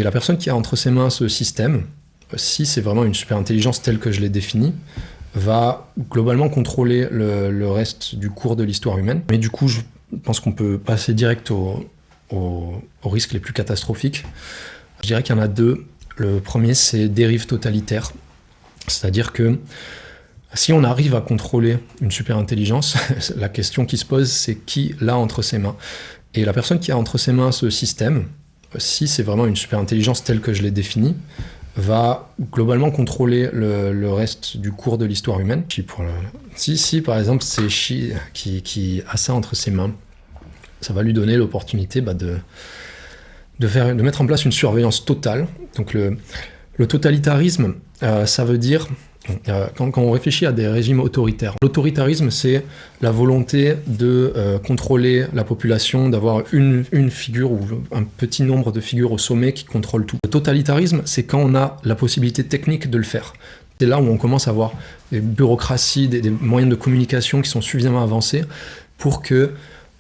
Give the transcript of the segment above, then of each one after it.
la personne qui a entre ses mains ce système, si c'est vraiment une super intelligence telle que je l'ai définie, va globalement contrôler le reste du cours de l'histoire humaine. Mais du coup, je pense qu'on peut passer direct aux risques les plus catastrophiques. Je dirais qu'il y en a deux. Le premier, c'est dérive totalitaire. C'est-à-dire que si on arrive à contrôler une super intelligence, la question qui se pose, c'est qui l'a entre ses mains. Et la personne qui a entre ses mains ce système, si c'est vraiment une super intelligence telle que je l'ai définie, va globalement contrôler le reste du cours de l'histoire humaine. Si par exemple c'est Xi qui a ça entre ses mains, ça va lui donner l'opportunité de mettre en place une surveillance totale. Donc le totalitarisme, ça veut dire, quand on réfléchit à des régimes autoritaires, l'autoritarisme c'est la volonté de contrôler la population, d'avoir une figure ou un petit nombre de figures au sommet qui contrôlent tout. Le totalitarisme, c'est quand on a la possibilité technique de le faire. C'est là où on commence à avoir des bureaucraties, des moyens de communication qui sont suffisamment avancés pour que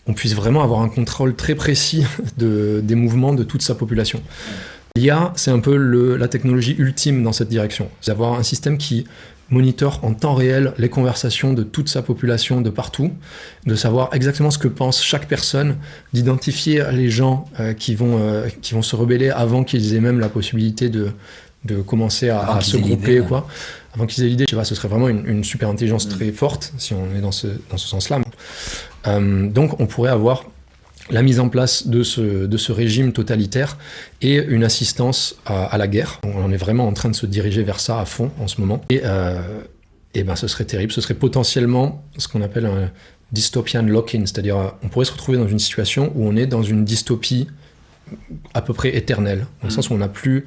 on puisse vraiment avoir un contrôle très précis des mouvements de toute sa population. L'IA, c'est un peu la technologie ultime dans cette direction. C'est d'avoir un système qui monitore en temps réel les conversations de toute sa population de partout, de savoir exactement ce que pense chaque personne, d'identifier les gens qui vont se rebeller avant qu'ils aient même la possibilité de commencer à se grouper, quoi. Avant qu'ils aient l'idée, je sais pas, ce serait vraiment une super intelligence très forte, si on est dans ce sens-là. Donc on pourrait avoir la mise en place de ce régime totalitaire et une assistance à la guerre. On est vraiment en train de se diriger vers ça à fond en ce moment. Et ce serait terrible. Ce serait potentiellement ce qu'on appelle un dystopian lock-in, c'est-à-dire on pourrait se retrouver dans une situation où on est dans une dystopie à peu près éternelle, dans le sens où on n'a plus